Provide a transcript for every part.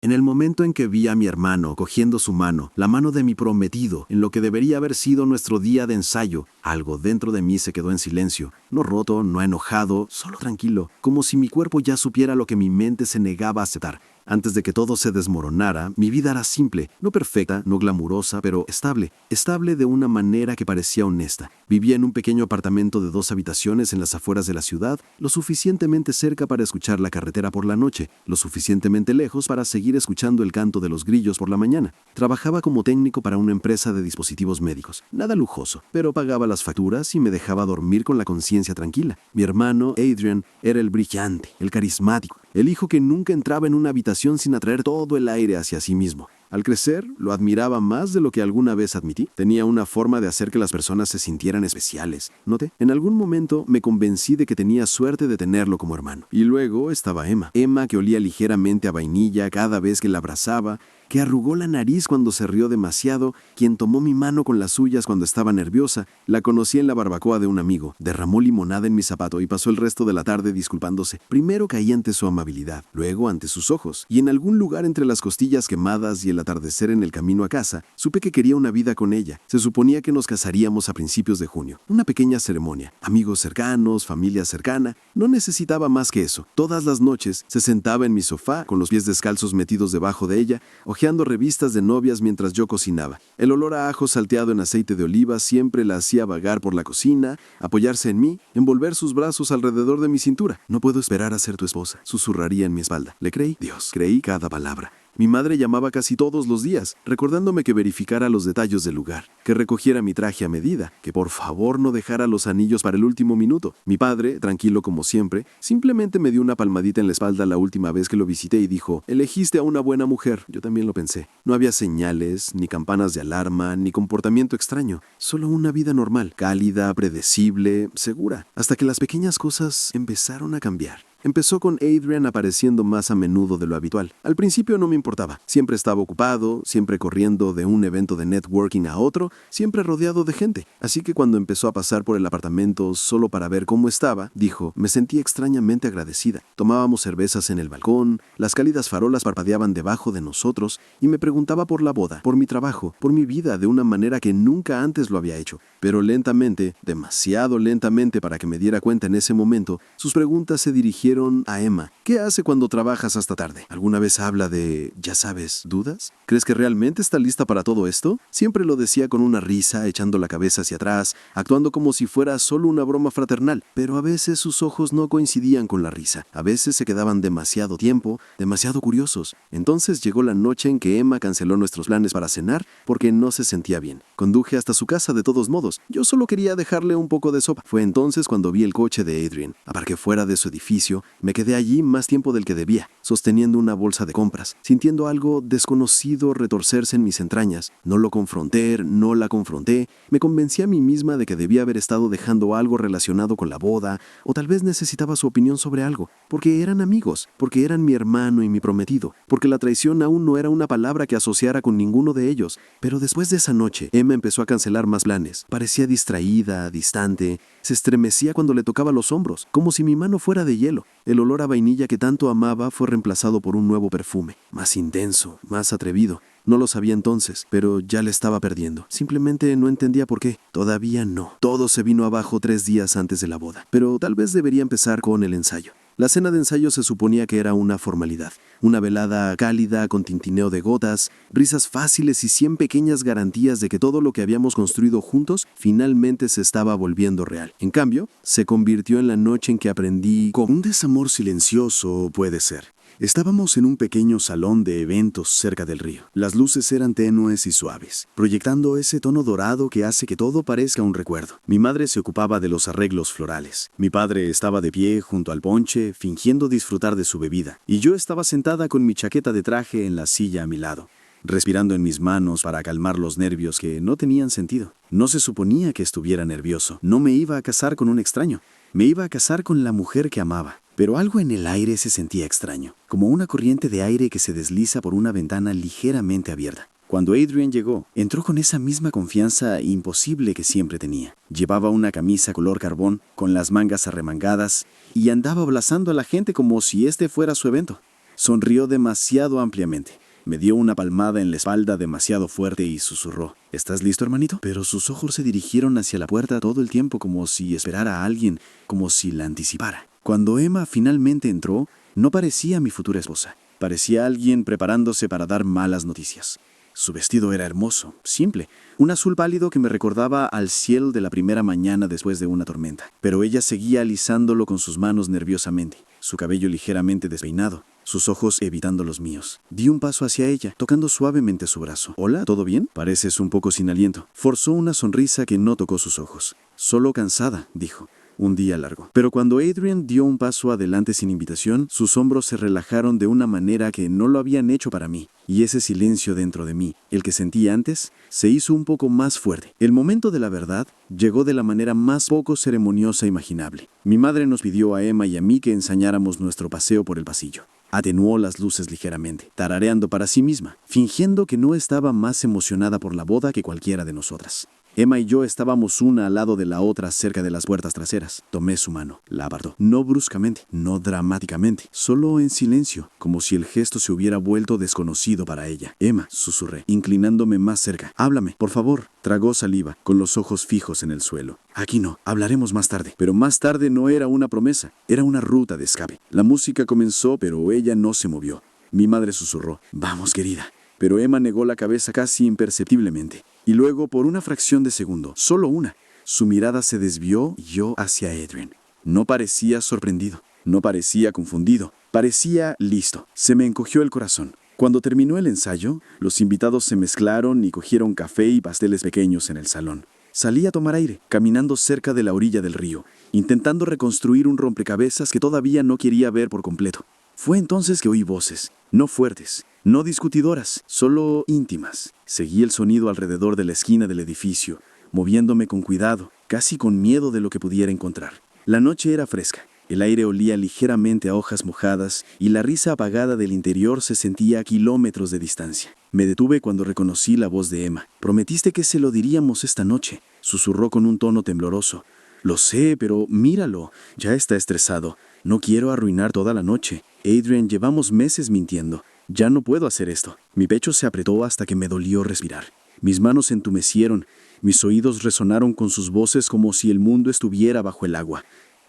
En el momento en que vi a mi hermano cogiendo su mano, la mano de mi prometido, en lo que debería haber sido nuestro día de ensayo, algo dentro de mí se quedó en silencio, no roto, no enojado, solo tranquilo, como si mi cuerpo ya supiera lo que mi mente se negaba a aceptar. Antes de que todo se desmoronara, mi vida era simple, no perfecta, no glamurosa, pero estable. Estable de una manera que parecía honesta. Vivía en un pequeño apartamento de 2 habitaciones en las afueras de la ciudad, lo suficientemente cerca para escuchar la carretera por la noche, lo suficientemente lejos para seguir escuchando el canto de los grillos por la mañana. Trabajaba como técnico para una empresa de dispositivos médicos. Nada lujoso, pero pagaba las facturas y me dejaba dormir con la conciencia tranquila. Mi hermano, Adrian, era el brillante, el carismático, el hijo que nunca entraba en una habitación sin atraer todo el aire hacia sí mismo. Al crecer, lo admiraba más de lo que alguna vez admití. Tenía una forma de hacer que las personas se sintieran especiales. Noté, en algún momento me convencí de que tenía suerte de tenerlo como hermano. Y luego estaba Emma. Emma, que olía ligeramente a vainilla cada vez que la abrazaba, que arrugó la nariz cuando se rió demasiado, quien tomó mi mano con las suyas cuando estaba nerviosa. La conocí en la barbacoa de un amigo, derramó limonada en mi zapato y pasó el resto de la tarde disculpándose. Primero caí ante su amabilidad, luego ante sus ojos, y en algún lugar entre las costillas quemadas y el atardecer en el camino a casa, supe que quería una vida con ella. Se suponía que nos casaríamos a principios de junio. Una pequeña ceremonia, amigos cercanos, familia cercana. No necesitaba más que eso. Todas las noches se sentaba en mi sofá, con los pies descalzos metidos debajo de ella, hojeando revistas de novias mientras yo cocinaba. El olor a ajo salteado en aceite de oliva siempre la hacía vagar por la cocina, apoyarse en mí, envolver sus brazos alrededor de mi cintura. No puedo esperar a ser tu esposa, susurraría en mi espalda. Le creí, Dios, creí cada palabra. Mi madre llamaba casi todos los días, recordándome que verificara los detalles del lugar, que recogiera mi traje a medida, que por favor no dejara los anillos para el último minuto. Mi padre, tranquilo como siempre, simplemente me dio una palmadita en la espalda la última vez que lo visité y dijo: elegiste a una buena mujer. Yo también lo pensé. No había señales, ni campanas de alarma, ni comportamiento extraño, solo una vida normal, cálida, predecible, segura, hasta que las pequeñas cosas empezaron a cambiar. Empezó con Adrian apareciendo más a menudo de lo habitual. Al principio no me importaba. Siempre estaba ocupado, siempre corriendo de un evento de networking a otro, siempre rodeado de gente. Así que cuando empezó a pasar por el apartamento solo para ver cómo estaba, dijo, me sentí extrañamente agradecida. Tomábamos cervezas en el balcón, las cálidas farolas parpadeaban debajo de nosotros y me preguntaba por la boda, por mi trabajo, por mi vida de una manera que nunca antes lo había hecho. Pero lentamente, demasiado lentamente para que me diera cuenta en ese momento, sus preguntas se dirigieron a Emma. ¿Qué hace cuando trabajas hasta tarde? ¿Alguna vez habla de, ya sabes, dudas? ¿Crees que realmente está lista para todo esto? Siempre lo decía con una risa, echando la cabeza hacia atrás, actuando como si fuera solo una broma fraternal. Pero a veces sus ojos no coincidían con la risa. A veces se quedaban demasiado tiempo, demasiado curiosos. Entonces llegó la noche en que Emma canceló nuestros planes para cenar porque no se sentía bien. Conduje hasta su casa de todos modos. Yo solo quería dejarle un poco de sopa. Fue entonces cuando vi el coche de Adrian. Aparqué fuera de su edificio. Me quedé allí más tiempo del que debía, sosteniendo una bolsa de compras, sintiendo algo desconocido retorcerse en mis entrañas. No lo confronté, no la confronté. Me convencí a mí misma de que debía haber estado dejando algo relacionado con la boda, o tal vez necesitaba su opinión sobre algo, porque eran amigos, porque eran mi hermano y mi prometido, porque la traición aún no era una palabra que asociara con ninguno de ellos. Pero después de esa noche, Emma empezó a cancelar más planes. Parecía distraída, distante, se estremecía cuando le tocaba los hombros, como si mi mano fuera de hielo. El olor a vainilla que tanto amaba fue reemplazado por un nuevo perfume, más intenso, más atrevido. No lo sabía entonces, pero ya le estaba perdiendo. Simplemente no entendía por qué. Todavía no. Todo se vino abajo 3 días antes de la boda. Pero tal vez debería empezar con el ensayo. La cena de ensayo se suponía que era una formalidad. Una velada cálida con tintineo de gotas, risas fáciles y 100 pequeñas garantías de que todo lo que habíamos construido juntos finalmente se estaba volviendo real. En cambio, se convirtió en la noche en que aprendí cómo un desamor silencioso puede ser. Estábamos en un pequeño salón de eventos cerca del río. Las luces eran tenues y suaves, proyectando ese tono dorado que hace que todo parezca un recuerdo. Mi madre se ocupaba de los arreglos florales. Mi padre estaba de pie junto al ponche, fingiendo disfrutar de su bebida. Y yo estaba sentada con mi chaqueta de traje en la silla a mi lado, respirando en mis manos para calmar los nervios que no tenían sentido. No se suponía que estuviera nervioso. No me iba a casar con un extraño. Me iba a casar con la mujer que amaba. Pero algo en el aire se sentía extraño, como una corriente de aire que se desliza por una ventana ligeramente abierta. Cuando Adrian llegó, entró con esa misma confianza imposible que siempre tenía. Llevaba una camisa color carbón, con las mangas arremangadas, y andaba abrazando a la gente como si este fuera su evento. Sonrió demasiado ampliamente. Me dio una palmada en la espalda demasiado fuerte y susurró: ¿Estás listo, hermanito? Pero sus ojos se dirigieron hacia la puerta todo el tiempo como si esperara a alguien, como si la anticipara. Cuando Emma finalmente entró, no parecía mi futura esposa. Parecía alguien preparándose para dar malas noticias. Su vestido era hermoso, simple, un azul pálido que me recordaba al cielo de la primera mañana después de una tormenta. Pero ella seguía alisándolo con sus manos nerviosamente, su cabello ligeramente despeinado, sus ojos evitando los míos. Di un paso hacia ella, tocando suavemente su brazo. «Hola, ¿todo bien? Pareces un poco sin aliento». Forzó una sonrisa que no tocó sus ojos. «Solo cansada», dijo. Un día largo. Pero cuando Adrian dio un paso adelante sin invitación, sus hombros se relajaron de una manera que no lo habían hecho para mí. Y ese silencio dentro de mí, el que sentí antes, se hizo un poco más fuerte. El momento de la verdad llegó de la manera más poco ceremoniosa imaginable. Mi madre nos pidió a Emma y a mí que ensayáramos nuestro paseo por el pasillo. Atenuó las luces ligeramente, tarareando para sí misma, fingiendo que no estaba más emocionada por la boda que cualquiera de nosotras. Emma y yo estábamos una al lado de la otra cerca de las puertas traseras. Tomé su mano, la apartó. No bruscamente, no dramáticamente, solo en silencio, como si el gesto se hubiera vuelto desconocido para ella. «Emma», susurré, inclinándome más cerca. «Háblame, por favor». Tragó saliva, con los ojos fijos en el suelo. «Aquí no, hablaremos más tarde». Pero más tarde no era una promesa, era una ruta de escape. La música comenzó, pero ella no se movió. Mi madre susurró: «Vamos, querida». Pero Emma negó la cabeza casi imperceptiblemente. Y luego, por una fracción de segundo, solo una, su mirada se desvió y yo hacia Adrian. No parecía sorprendido, no parecía confundido, parecía listo. Se me encogió el corazón. Cuando terminó el ensayo, los invitados se mezclaron y cogieron café y pasteles pequeños en el salón. Salí a tomar aire, caminando cerca de la orilla del río, intentando reconstruir un rompecabezas que todavía no quería ver por completo. Fue entonces que oí voces, no fuertes, no discutidoras, solo íntimas. Seguí el sonido alrededor de la esquina del edificio, moviéndome con cuidado, casi con miedo de lo que pudiera encontrar. La noche era fresca, el aire olía ligeramente a hojas mojadas y la risa apagada del interior se sentía a kilómetros de distancia. Me detuve cuando reconocí la voz de Emma. «Prometiste que se lo diríamos esta noche», susurró con un tono tembloroso. «Lo sé, pero míralo, ya está estresado. No quiero arruinar toda la noche. Adrian, llevamos meses mintiendo. Ya no puedo hacer esto». Mi pecho se apretó hasta que me dolió respirar. Mis manos se entumecieron, mis oídos resonaron con sus voces como si el mundo estuviera bajo el agua.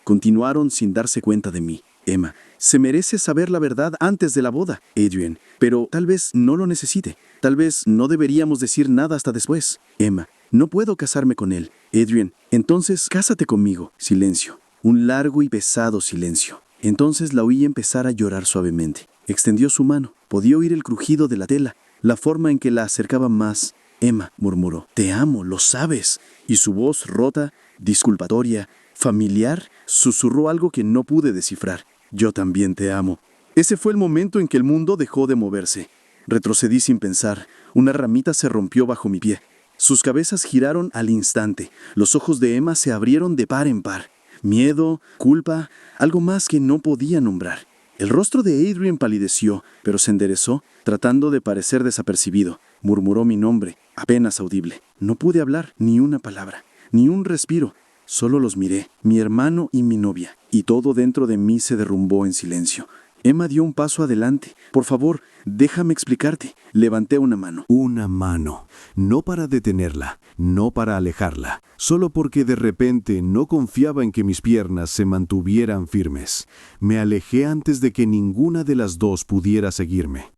Continuaron sin darse cuenta de mí. «Emma, se merece saber la verdad antes de la boda, Adrian, pero tal vez no lo necesite. Tal vez no deberíamos decir nada hasta después. Emma, no puedo casarme con él. Adrian, entonces cásate conmigo». Silencio, un largo y pesado silencio. Entonces la oí empezar a llorar suavemente. Extendió su mano. Podía oír el crujido de la tela, la forma en que la acercaba más. «Emma», murmuró, «te amo, lo sabes». Y su voz rota, disculpatoria, familiar, susurró algo que no pude descifrar. «Yo también te amo». Ese fue el momento en que el mundo dejó de moverse. Retrocedí sin pensar. Una ramita se rompió bajo mi pie. Sus cabezas giraron al instante. Los ojos de Emma se abrieron de par en par. Miedo, culpa, algo más que no podía nombrar. El rostro de Adrian palideció, pero se enderezó, tratando de parecer desapercibido. Murmuró mi nombre, apenas audible. No pude hablar ni una palabra, ni un respiro. Solo los miré, mi hermano y mi novia, y todo dentro de mí se derrumbó en silencio. Emma dio un paso adelante. «Por favor, déjame explicarte». Levanté una mano. Una mano, no para detenerla, no para alejarla, solo porque de repente no confiaba en que mis piernas se mantuvieran firmes. Me alejé antes de que ninguna de las dos pudiera seguirme.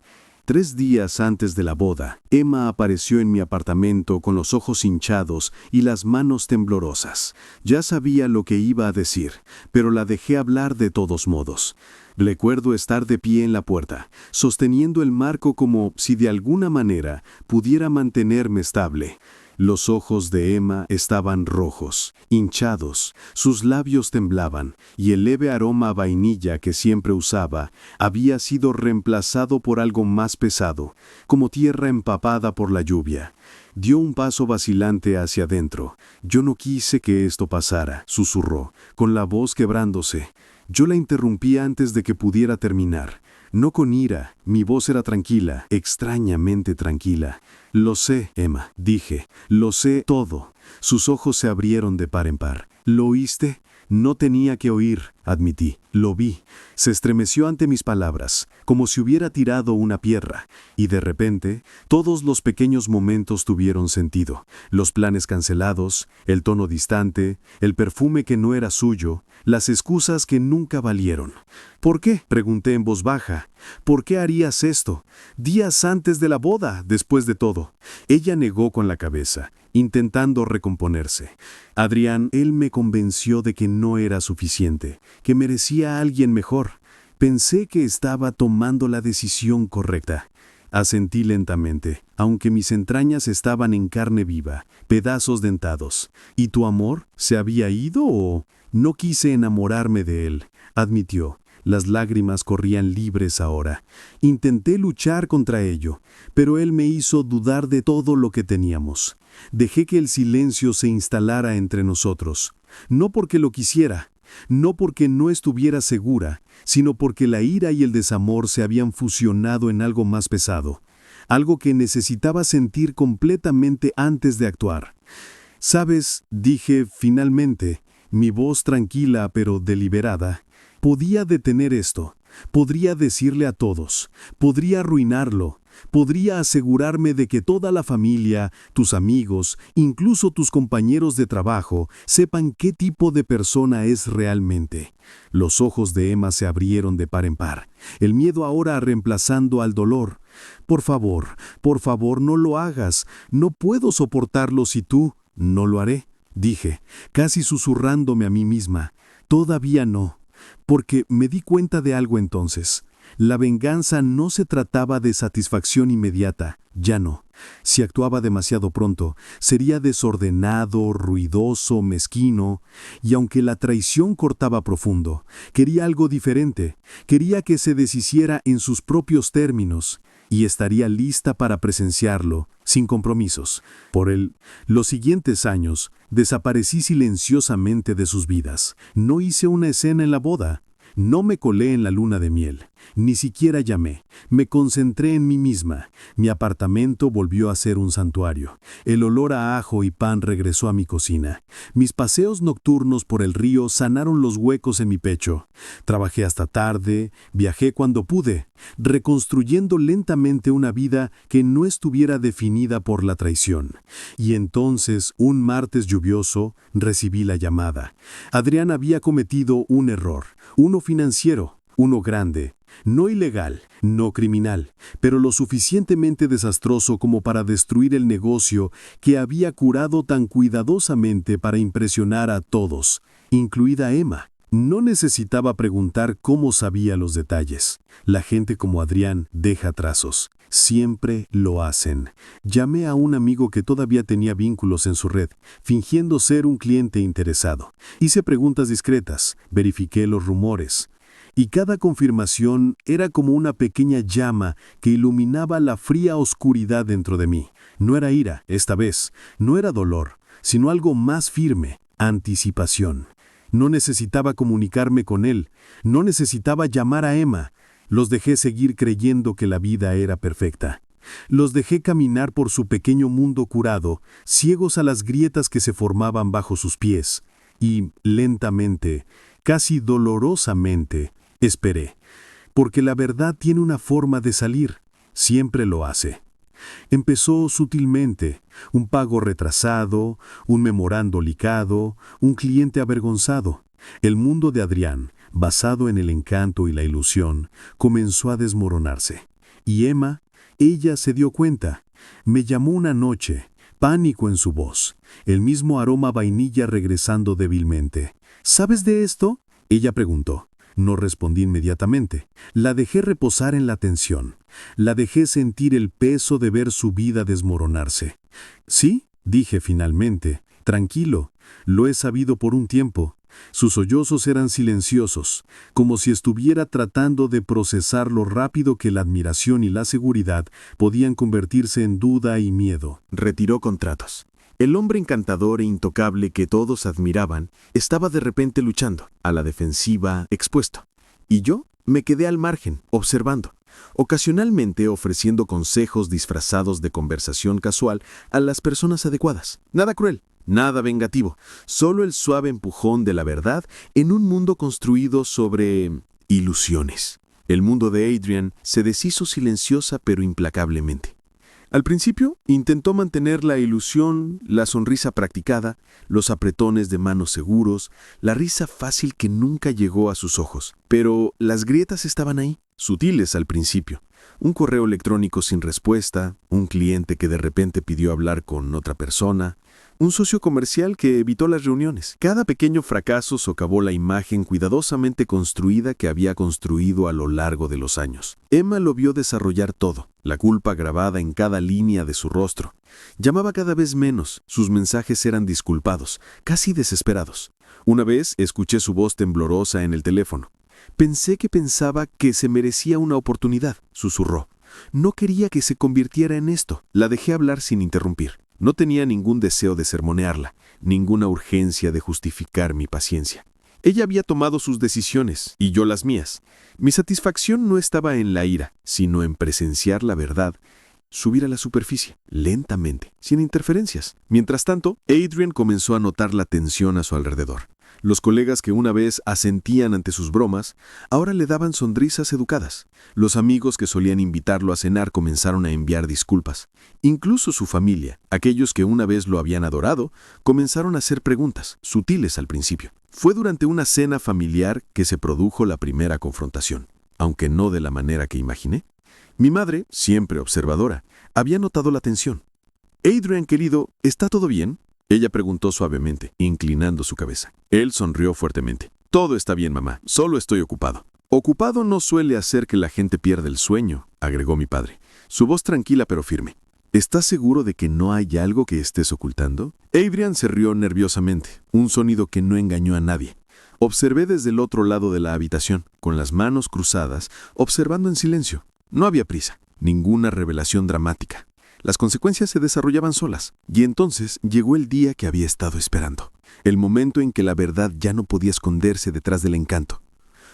3 días antes de la boda, Emma apareció en mi apartamento con los ojos hinchados y las manos temblorosas. Ya sabía lo que iba a decir, pero la dejé hablar de todos modos. Recuerdo estar de pie en la puerta, sosteniendo el marco como si de alguna manera pudiera mantenerme estable. Los ojos de Emma estaban rojos, hinchados, sus labios temblaban, y el leve aroma a vainilla que siempre usaba había sido reemplazado por algo más pesado, como tierra empapada por la lluvia. Dio un paso vacilante hacia adentro. «Yo no quise que esto pasara», susurró, con la voz quebrándose. Yo la interrumpí antes de que pudiera terminar. No con ira, mi voz era tranquila, extrañamente tranquila. «Lo sé, Emma», dije, «lo sé todo». Sus ojos se abrieron de par en par. «¿Lo oíste? No tenía que oír, admití. Lo vi. Se estremeció ante mis palabras, como si hubiera tirado una piedra, y de repente, todos los pequeños momentos tuvieron sentido. Los planes cancelados, el tono distante, el perfume que no era suyo, las excusas que nunca valieron. ¿Por qué?, pregunté en voz baja. ¿Por qué harías esto? Días antes de la boda, después de todo. Ella negó con la cabeza, intentando recomponerse. Adrián, él me convenció de que no era suficiente, que merecía a alguien mejor. Pensé que estaba tomando la decisión correcta. Asentí lentamente, aunque mis entrañas estaban en carne viva, pedazos dentados. ¿Y tu amor? ¿Se había ido o...? No quise enamorarme de él, admitió. Las lágrimas corrían libres ahora. Intenté luchar contra ello, pero él me hizo dudar de todo lo que teníamos. Dejé que el silencio se instalara entre nosotros. No porque lo quisiera, no porque no estuviera segura, sino porque la ira y el desamor se habían fusionado en algo más pesado, algo que necesitaba sentir completamente antes de actuar. «¿Sabes?», dije finalmente, mi voz tranquila pero deliberada, «podía detener esto, podría decirle a todos, podría arruinarlo, podría asegurarme de que toda la familia, tus amigos, incluso tus compañeros de trabajo, sepan qué tipo de persona es realmente». Los ojos de Emma se abrieron de par en par, el miedo ahora reemplazando al dolor. por favor, no lo hagas, no puedo soportarlo si tú...». «No lo haré», dije, casi susurrándome a mí misma. «Todavía no». Porque me di cuenta de algo entonces. La venganza no se trataba de satisfacción inmediata, ya no. Si actuaba demasiado pronto, sería desordenado, ruidoso, mezquino, y aunque la traición cortaba profundo, quería algo diferente, quería que se deshiciera en sus propios términos, y estaría lista para presenciarlo, sin compromisos. Los siguientes años, desaparecí silenciosamente de sus vidas. No hice una escena en la boda. No me colé en la luna de miel, ni siquiera llamé. Me concentré en mí misma. Mi apartamento volvió a ser un santuario. El olor a ajo y pan regresó a mi cocina. Mis paseos nocturnos por el río sanaron los huecos en mi pecho. Trabajé hasta tarde, viajé cuando pude, reconstruyendo lentamente una vida que no estuviera definida por la traición. Y entonces, un martes lluvioso, recibí la llamada. Adrián había cometido un error. Uno financiero, uno grande, no ilegal, no criminal, pero lo suficientemente desastroso como para destruir el negocio que había curado tan cuidadosamente para impresionar a todos, incluida Emma. No necesitaba preguntar cómo sabía los detalles. La gente como Adrián deja trazos. Siempre lo hacen. Llamé a un amigo que todavía tenía vínculos en su red, fingiendo ser un cliente interesado. Hice preguntas discretas, verifiqué los rumores. Y cada confirmación era como una pequeña llama que iluminaba la fría oscuridad dentro de mí. No era ira, esta vez, no era dolor, sino algo más firme, anticipación. No necesitaba comunicarme con él, no necesitaba llamar a Emma. Los dejé seguir creyendo que la vida era perfecta. Los dejé caminar por su pequeño mundo curado, ciegos a las grietas que se formaban bajo sus pies. Y, lentamente, casi dolorosamente, esperé. Porque la verdad tiene una forma de salir. Siempre lo hace. Empezó sutilmente, un pago retrasado, un memorando licado, un cliente avergonzado. El mundo de Adrián, basado en el encanto y la ilusión, comenzó a desmoronarse. Y Emma, ella se dio cuenta. Me llamó una noche, pánico en su voz, el mismo aroma a vainilla regresando débilmente. «¿Sabes de esto?», ella preguntó. No respondí inmediatamente. La dejé reposar en la tensión. La dejé sentir el peso de ver su vida desmoronarse. «Sí», dije finalmente, tranquilo, «lo he sabido por un tiempo». Sus sollozos eran silenciosos, como si estuviera tratando de procesar lo rápido que la admiración y la seguridad podían convertirse en duda y miedo. Retiró contratos. El hombre encantador e intocable que todos admiraban estaba de repente luchando, a la defensiva, expuesto. Y yo me quedé al margen, observando, ocasionalmente ofreciendo consejos disfrazados de conversación casual a las personas adecuadas. Nada cruel, nada vengativo, solo el suave empujón de la verdad en un mundo construido sobre ilusiones. El mundo de Adrian se deshizo silenciosa pero implacablemente. Al principio, intentó mantener la ilusión, la sonrisa practicada, los apretones de manos seguros, la risa fácil que nunca llegó a sus ojos. Pero las grietas estaban ahí, sutiles al principio. Un correo electrónico sin respuesta, un cliente que de repente pidió hablar con otra persona, un socio comercial que evitó las reuniones. Cada pequeño fracaso socavó la imagen cuidadosamente construida que había construido a lo largo de los años. Emma lo vio desarrollar todo, la culpa grabada en cada línea de su rostro. Llamaba cada vez menos, sus mensajes eran disculpados, casi desesperados. Una vez escuché su voz temblorosa en el teléfono. Pensé que pensaba que se merecía una oportunidad, susurró. No quería que se convirtiera en esto. La dejé hablar sin interrumpir. No tenía ningún deseo de sermonearla, ninguna urgencia de justificar mi paciencia. Ella había tomado sus decisiones, y yo las mías. Mi satisfacción no estaba en la ira, sino en presenciar la verdad, subir a la superficie, lentamente, sin interferencias. Mientras tanto, Adrian comenzó a notar la tensión a su alrededor. Los colegas que una vez asentían ante sus bromas, ahora le daban sonrisas educadas. Los amigos que solían invitarlo a cenar comenzaron a enviar disculpas. Incluso su familia, aquellos que una vez lo habían adorado, comenzaron a hacer preguntas, sutiles al principio. Fue durante una cena familiar que se produjo la primera confrontación, aunque no de la manera que imaginé. Mi madre, siempre observadora, había notado la tensión. «Adrian, querido, ¿está todo bien?», ella preguntó suavemente, inclinando su cabeza. Él sonrió fuertemente. «Todo está bien, mamá. Solo estoy ocupado». «Ocupado no suele hacer que la gente pierda el sueño», agregó mi padre, su voz tranquila pero firme. «¿Estás seguro de que no hay algo que estés ocultando?». Adrian se rió nerviosamente, un sonido que no engañó a nadie. Observé desde el otro lado de la habitación, con las manos cruzadas, observando en silencio. No había prisa, ninguna revelación dramática. Las consecuencias se desarrollaban solas, y entonces llegó el día que había estado esperando. El momento en que la verdad ya no podía esconderse detrás del encanto.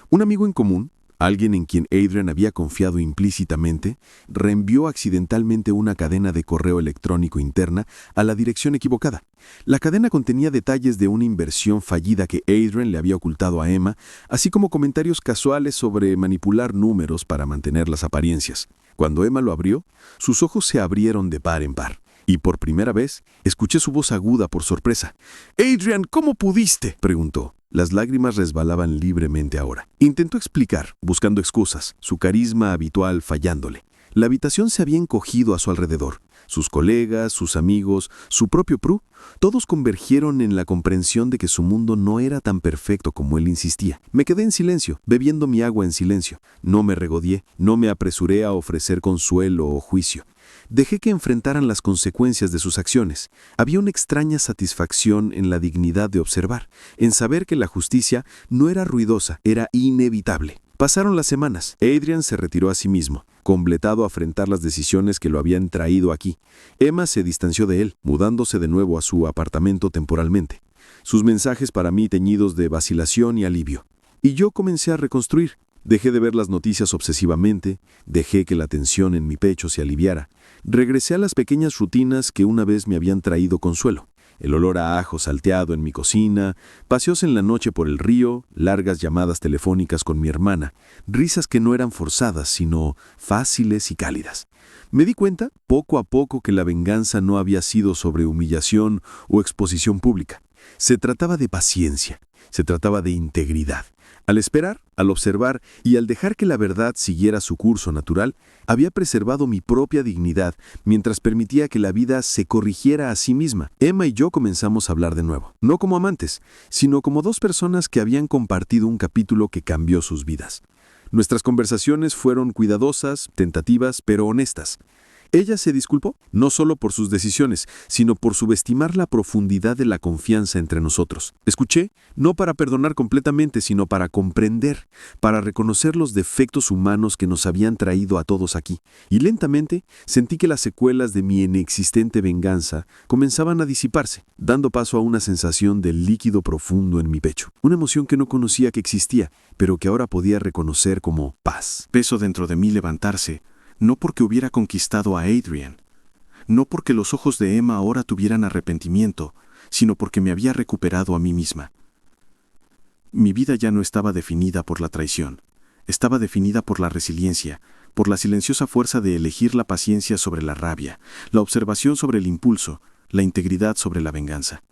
Un amigo en común, alguien en quien Adrian había confiado implícitamente, reenvió accidentalmente una cadena de correo electrónico interna a la dirección equivocada. La cadena contenía detalles de una inversión fallida que Adrian le había ocultado a Emma, así como comentarios casuales sobre manipular números para mantener las apariencias. Cuando Emma lo abrió, sus ojos se abrieron de par en par. Y por primera vez, escuché su voz aguda por sorpresa. «Adrian, ¿cómo pudiste?», preguntó. Las lágrimas resbalaban libremente ahora. Intentó explicar, buscando excusas, su carisma habitual fallándole. La habitación se había encogido a su alrededor. Sus colegas, sus amigos, su propio Prue, todos convergieron en la comprensión de que su mundo no era tan perfecto como él insistía. Me quedé en silencio, bebiendo mi agua en silencio. No me regodeé, no me apresuré a ofrecer consuelo o juicio. Dejé que enfrentaran las consecuencias de sus acciones. Había una extraña satisfacción en la dignidad de observar, en saber que la justicia no era ruidosa, era inevitable. Pasaron las semanas. Adrian se retiró a sí mismo, completado a afrontar las decisiones que lo habían traído aquí. Emma se distanció de él, mudándose de nuevo a su apartamento temporalmente. Sus mensajes para mí teñidos de vacilación y alivio. Y yo comencé a reconstruir. Dejé de ver las noticias obsesivamente, dejé que la tensión en mi pecho se aliviara. Regresé a las pequeñas rutinas que una vez me habían traído consuelo. El olor a ajo salteado en mi cocina, paseos en la noche por el río, largas llamadas telefónicas con mi hermana, risas que no eran forzadas, sino fáciles y cálidas. Me di cuenta, poco a poco, que la venganza no había sido sobre humillación o exposición pública. Se trataba de paciencia, se trataba de integridad. Al esperar, al observar y al dejar que la verdad siguiera su curso natural, había preservado mi propia dignidad mientras permitía que la vida se corrigiera a sí misma. Emma y yo comenzamos a hablar de nuevo, no como amantes, sino como dos personas que habían compartido un capítulo que cambió sus vidas. Nuestras conversaciones fueron cuidadosas, tentativas, pero honestas. Ella se disculpó, no solo por sus decisiones, sino por subestimar la profundidad de la confianza entre nosotros. Escuché, no para perdonar completamente, sino para comprender, para reconocer los defectos humanos que nos habían traído a todos aquí. Y lentamente sentí que las secuelas de mi inexistente venganza comenzaban a disiparse, dando paso a una sensación de líquido profundo en mi pecho. Una emoción que no conocía que existía, pero que ahora podía reconocer como paz. Peso dentro de mí levantarse, no porque hubiera conquistado a Adrian, no porque los ojos de Emma ahora tuvieran arrepentimiento, sino porque me había recuperado a mí misma. Mi vida ya no estaba definida por la traición, estaba definida por la resiliencia, por la silenciosa fuerza de elegir la paciencia sobre la rabia, la observación sobre el impulso, la integridad sobre la venganza.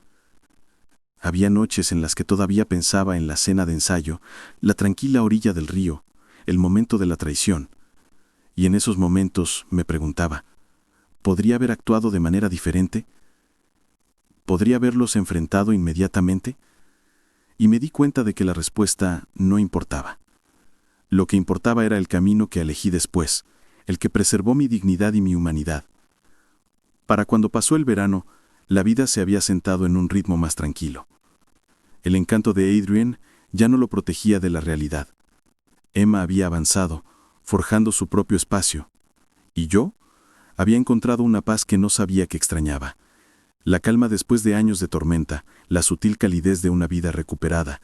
Había noches en las que todavía pensaba en la cena de ensayo, la tranquila orilla del río, el momento de la traición. Y en esos momentos me preguntaba, ¿podría haber actuado de manera diferente? ¿Podría haberlos enfrentado inmediatamente? Y me di cuenta de que la respuesta no importaba. Lo que importaba era el camino que elegí después, el que preservó mi dignidad y mi humanidad. Para cuando pasó el verano, la vida se había sentado en un ritmo más tranquilo. El encanto de Adrian ya no lo protegía de la realidad. Emma había avanzado, forjando su propio espacio. Y yo había encontrado una paz que no sabía que extrañaba. La calma después de años de tormenta, la sutil calidez de una vida recuperada.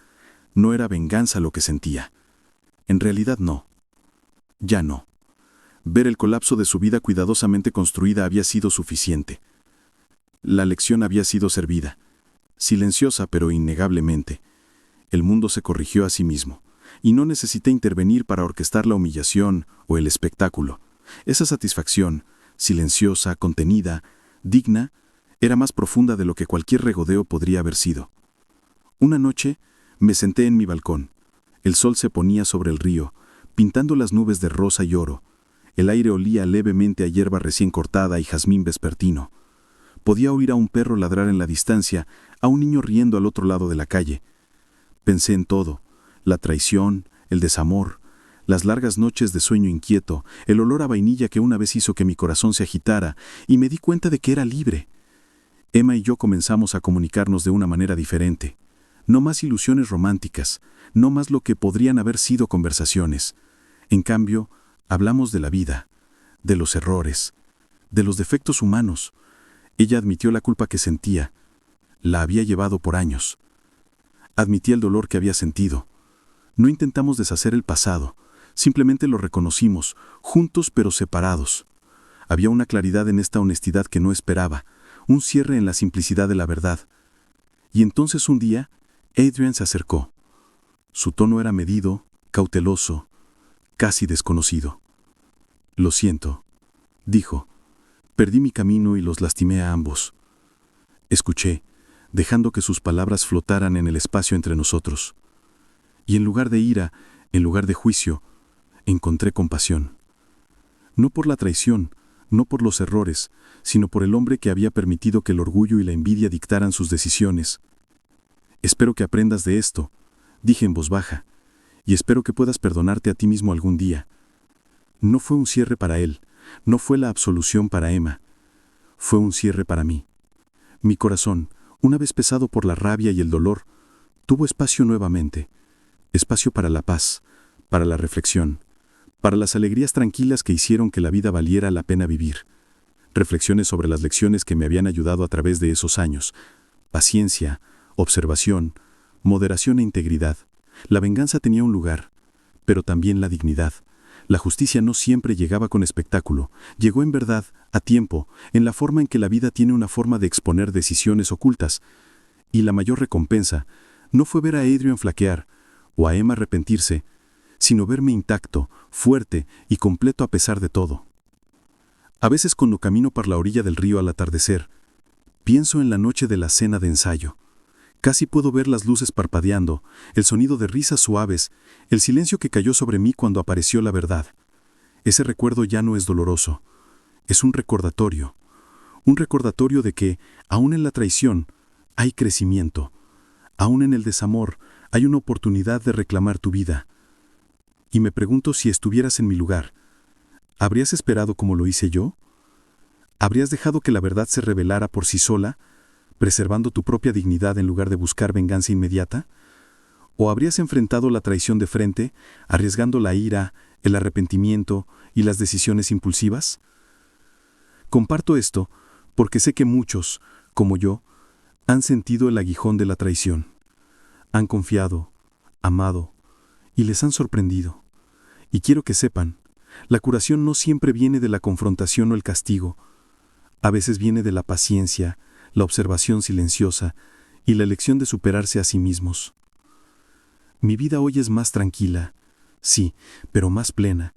No era venganza lo que sentía. En realidad no. Ya no. Ver el colapso de su vida cuidadosamente construida había sido suficiente. La lección había sido servida. Silenciosa pero innegablemente. El mundo se corrigió a sí mismo, y no necesité intervenir para orquestar la humillación o el espectáculo. Esa satisfacción, silenciosa, contenida, digna, era más profunda de lo que cualquier regodeo podría haber sido. Una noche me senté en mi balcón. El sol se ponía sobre el río, pintando las nubes de rosa y oro. El aire olía levemente a hierba recién cortada y jazmín vespertino. Podía oír a un perro ladrar en la distancia, a un niño riendo al otro lado de la calle. Pensé en todo, la traición, el desamor, las largas noches de sueño inquieto, el olor a vainilla que una vez hizo que mi corazón se agitara, y me di cuenta de que era libre. Emma y yo comenzamos a comunicarnos de una manera diferente. No más ilusiones románticas, no más lo que podrían haber sido conversaciones. En cambio, hablamos de la vida, de los errores, de los defectos humanos. Ella admitió la culpa que sentía. La había llevado por años. Admití el dolor que había sentido. No intentamos deshacer el pasado, simplemente lo reconocimos, juntos pero separados. Había una claridad en esta honestidad que no esperaba, un cierre en la simplicidad de la verdad. Y entonces un día, Adrian se acercó. Su tono era medido, cauteloso, casi desconocido. «Lo siento», dijo. «Perdí mi camino y los lastimé a ambos». Escuché, dejando que sus palabras flotaran en el espacio entre nosotros. Y en lugar de ira, en lugar de juicio, encontré compasión. No por la traición, no por los errores, sino por el hombre que había permitido que el orgullo y la envidia dictaran sus decisiones. «Espero que aprendas de esto», dije en voz baja, «y espero que puedas perdonarte a ti mismo algún día». No fue un cierre para él, no fue la absolución para Emma, fue un cierre para mí. Mi corazón, una vez pesado por la rabia y el dolor, tuvo espacio nuevamente, espacio para la paz, para la reflexión, para las alegrías tranquilas que hicieron que la vida valiera la pena vivir. Reflexiones sobre las lecciones que me habían ayudado a través de esos años. Paciencia, observación, moderación e integridad. La venganza tenía un lugar, pero también la dignidad. La justicia no siempre llegaba con espectáculo, llegó en verdad, a tiempo, en la forma en que la vida tiene una forma de exponer decisiones ocultas. Y la mayor recompensa no fue ver a Adrian flaquear o a Emma arrepentirse, sino verme intacto, fuerte y completo a pesar de todo. A veces cuando camino por la orilla del río al atardecer, pienso en la noche de la cena de ensayo. Casi puedo ver las luces parpadeando, el sonido de risas suaves, el silencio que cayó sobre mí cuando apareció la verdad. Ese recuerdo ya no es doloroso, es un recordatorio de que, aún en la traición, hay crecimiento, aún en el desamor, hay una oportunidad de reclamar tu vida. Y me pregunto si estuvieras en mi lugar, ¿habrías esperado como lo hice yo? ¿Habrías dejado que la verdad se revelara por sí sola, preservando tu propia dignidad en lugar de buscar venganza inmediata? ¿O habrías enfrentado la traición de frente, arriesgando la ira, el arrepentimiento y las decisiones impulsivas? Comparto esto porque sé que muchos, como yo, han sentido el aguijón de la traición. Han confiado, amado, y les han sorprendido. Y quiero que sepan, la curación no siempre viene de la confrontación o el castigo. A veces viene de la paciencia, la observación silenciosa y la elección de superarse a sí mismos. Mi vida hoy es más tranquila, sí, pero más plena.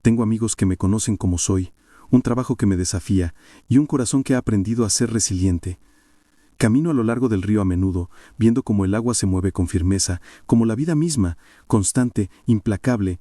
Tengo amigos que me conocen como soy, un trabajo que me desafía y un corazón que ha aprendido a ser resiliente. Camino a lo largo del río a menudo, viendo cómo el agua se mueve con firmeza, como la vida misma, constante, implacable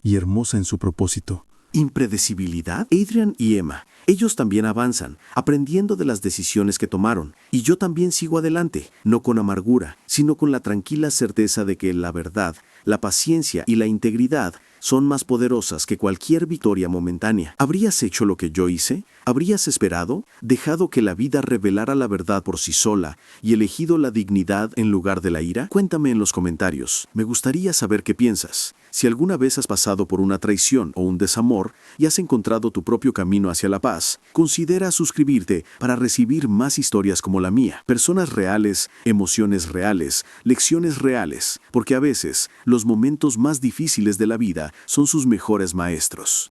y hermosa en su propósito. ¿Impredecibilidad? Adrian y Emma, ellos también avanzan, aprendiendo de las decisiones que tomaron. Y yo también sigo adelante, no con amargura, sino con la tranquila certeza de que la verdad, la paciencia y la integridad son más poderosas que cualquier victoria momentánea. ¿Habrías hecho lo que yo hice? ¿Habrías esperado? ¿Dejado que la vida revelara la verdad por sí sola y elegido la dignidad en lugar de la ira? Cuéntame en los comentarios. Me gustaría saber qué piensas. Si alguna vez has pasado por una traición o un desamor y has encontrado tu propio camino hacia la paz, considera suscribirte para recibir más historias como la mía. Personas reales, emociones reales, lecciones reales, porque a veces los momentos más difíciles de la vida son sus mejores maestros.